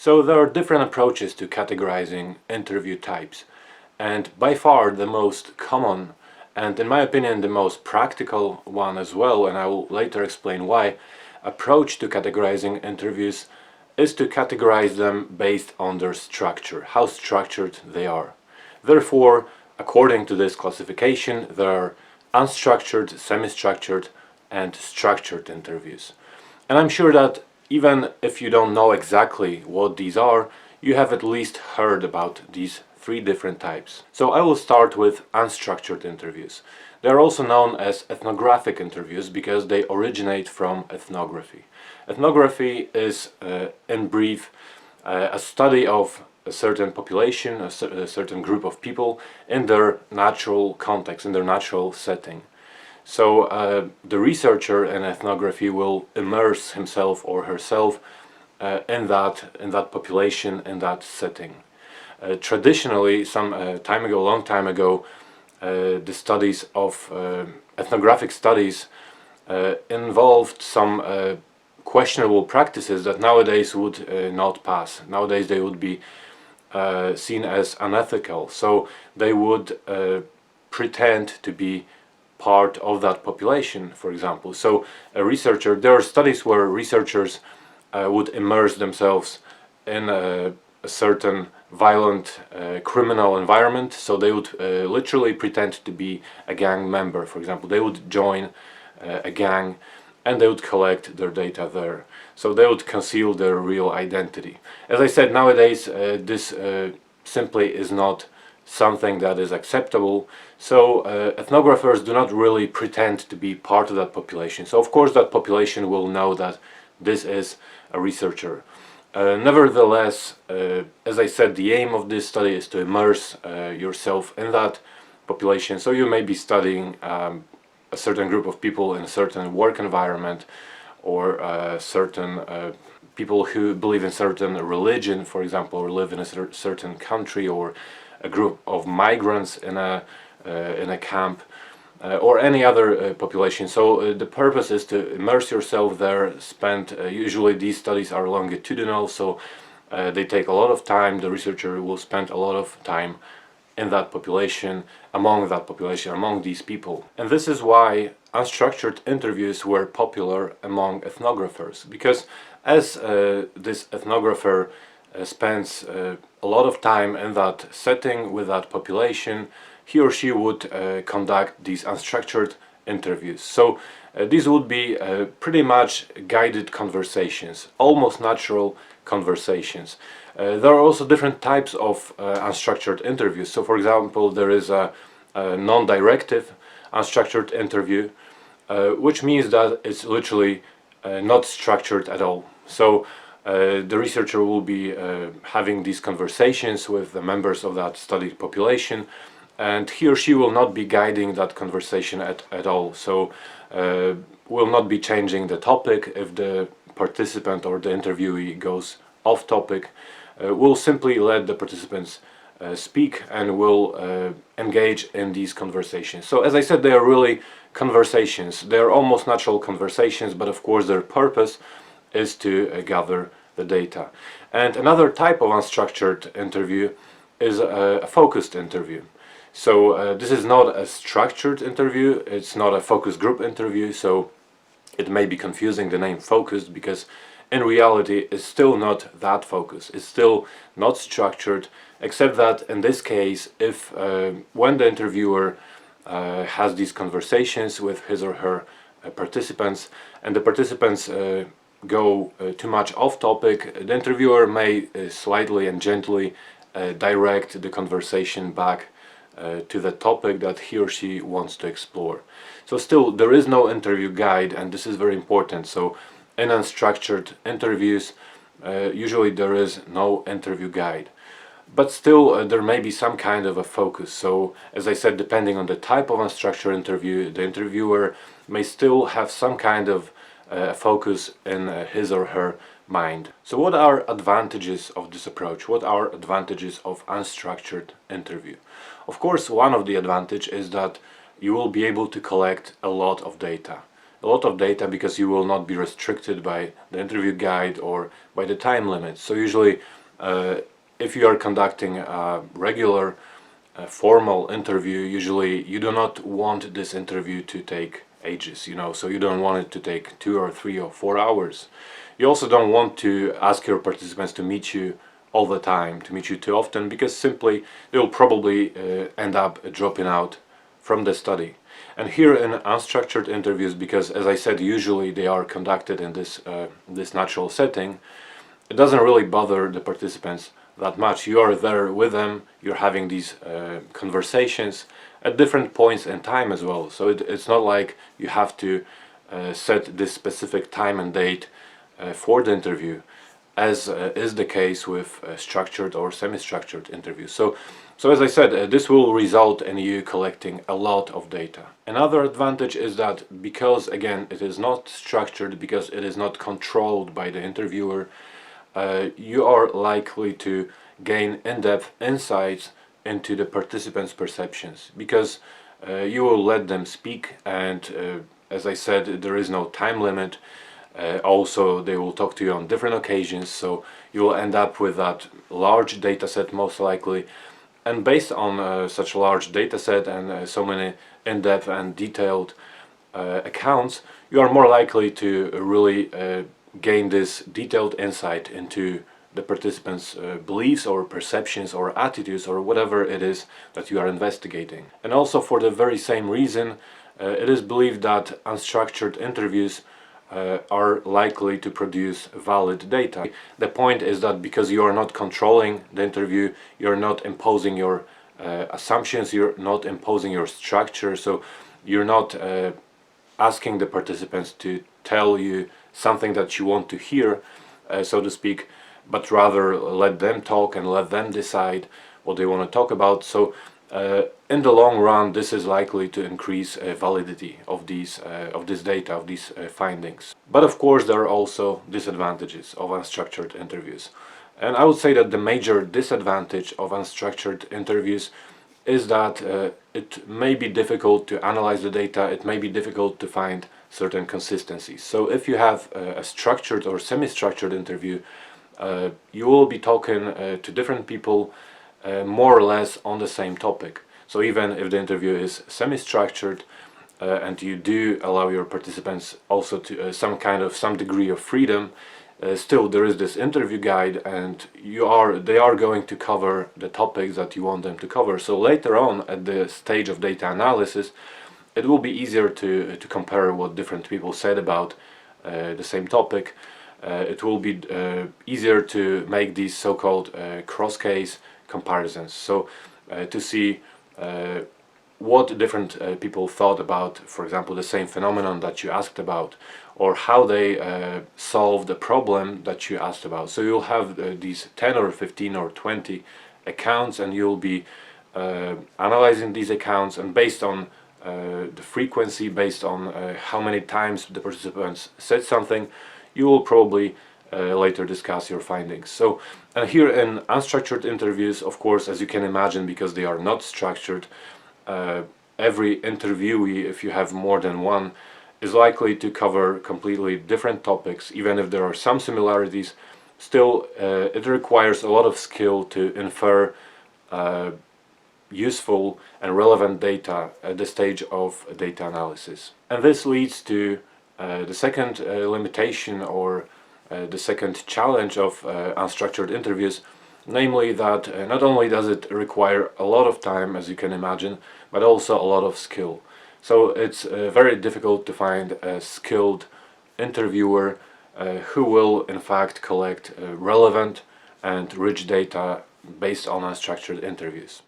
So there are different approaches to categorizing interview types, and by far the most common, and in my opinion the most practical one as well, and I will later explain why, approach to categorizing interviews is to categorize them based on their structure, how structured they are. Therefore, according to this classification, there are unstructured, semi-structured, and structured interviews. And I'm sure that even if you don't know exactly what these are, you have at least heard about these three different types. So I will start with unstructured interviews. They are also known as ethnographic interviews because they originate from ethnography. Ethnography is, in brief, a study of a certain population, a certain group of people in their natural context, in their natural setting. So the researcher in ethnography will immerse himself or herself in that population, in that setting. Traditionally, some time ago, a long time ago, the studies of ethnographic studies involved some questionable practices that nowadays would not pass. Nowadays they would be seen as unethical. So they would pretend to be part of that population, for example. So a researcher, there are studies where researchers would immerse themselves in a certain violent criminal environment, so they would literally pretend to be a gang member. For example, they would join a gang and they would collect their data there. So they would conceal their real identity. As I said, nowadays this simply is not something that is acceptable. So ethnographers do not really pretend to be part of that population. So of course that population will know that this is a researcher. Nevertheless, as I said, the aim of this study is to immerse yourself in that population. So you may be studying a certain group of people in a certain work environment, or certain people who believe in certain religion, for example, or live in a certain country, or a group of migrants in a camp, or any other population. So the purpose is to immerse yourself there, spend, usually these studies are longitudinal, so they take a lot of time. The researcher will spend a lot of time in that population, among these people. And this is why unstructured interviews were popular among ethnographers, because as this ethnographer spends a lot of time in that setting with that population, he or she would conduct these unstructured interviews. So these would be pretty much guided conversations, almost natural conversations. There are also different types of unstructured interviews. So for example, there is a non-directive unstructured interview, which means that it's literally not structured at all. So the researcher will be having these conversations with the members of that studied population, and he or she will not be guiding that conversation at all. So will not be changing the topic if the participant or the interviewee goes off topic. Will simply let the participants speak and will engage in these conversations. So as I said, they are really conversations. They are almost natural conversations, but of course their purpose is to gather the data. And another type of unstructured interview is a focused interview. So this is not a structured interview, it's not a focus group interview, so it may be confusing, the name focused, because in reality it's still not that focused, it's still not structured, except that in this case, if when the interviewer has these conversations with his or her participants, and the participants go too much off topic, the interviewer may slightly and gently direct the conversation back to the topic that he or she wants to explore. So still there is no interview guide, and this is very important. So in unstructured interviews usually there is no interview guide, but still there may be some kind of a focus. So as I said, depending on the type of unstructured interview, the interviewer may still have some kind of focus in his or her mind. So what are advantages of this approach? What are advantages of unstructured interview? Of course, one of the advantages is that you will be able to collect a lot of data. a lot of data because you will not be restricted by the interview guide or by the time limit. So usually if you are conducting a regular formal interview, usually you do not want this interview to take ages, so you don't want it to take 2 or 3 or 4 hours. You also don't want to ask your participants to meet you all the time, to meet you too often, because simply they will probably end up dropping out from the study. And here in unstructured interviews, because as I said, usually they are conducted in this natural setting, it doesn't really bother the participants that much. You are there with them, you're having these conversations at different points in time as well. So it's not like you have to set this specific time and date for the interview, as is the case with structured or semi-structured interviews. So as I said, this will result in you collecting a lot of data. Another advantage is that because, again, it is not structured, because it is not controlled by the interviewer, you are likely to gain in-depth insights into the participants' perceptions, because you will let them speak, and as I said, there is no time limit. Also, they will talk to you on different occasions, so you will end up with that large data set most likely. And based on such a large data set and so many in-depth and detailed accounts, you are more likely to really gain this detailed insight into the participants' beliefs or perceptions or attitudes or whatever it is that you are investigating. And also, for the very same reason, it is believed that unstructured interviews are likely to produce valid data. The point is that because you are not controlling the interview, you're not imposing your assumptions, you're not imposing your structure, so you're not asking the participants to tell you something that you want to hear, so to speak, but rather let them talk and let them decide what they want to talk about. So in the long run, this is likely to increase validity of this data, of these findings. But of course, there are also disadvantages of unstructured interviews. And I would say that the major disadvantage of unstructured interviews is that it may be difficult to analyze the data, it may be difficult to find certain consistencies. So if you have a structured or semi-structured interview, you will be talking to different people more or less on the same topic. So even if the interview is semi-structured and you do allow your participants also to some degree of freedom, still there is this interview guide, and they are going to cover the topics that you want them to cover. So later on, at the stage of data analysis, it will be easier to compare what different people said about the same topic. It will be easier to make these so-called cross-case comparisons. So to see what different people thought about, for example, the same phenomenon that you asked about, or how they solved the problem that you asked about. So you'll have these 10 or 15 or 20 accounts, and you'll be analyzing these accounts, and based on the frequency, based on how many times the participants said something, you will probably later discuss your findings. So here in unstructured interviews, of course, as you can imagine, because they are not structured, every interviewee, if you have more than one, is likely to cover completely different topics. Even if there are some similarities, still it requires a lot of skill to infer useful and relevant data at the stage of data analysis. And this leads to the second limitation, or the second challenge of unstructured interviews, namely that not only does it require a lot of time, as you can imagine, but also a lot of skill. So it's very difficult to find a skilled interviewer who will in fact collect relevant and rich data based on unstructured interviews.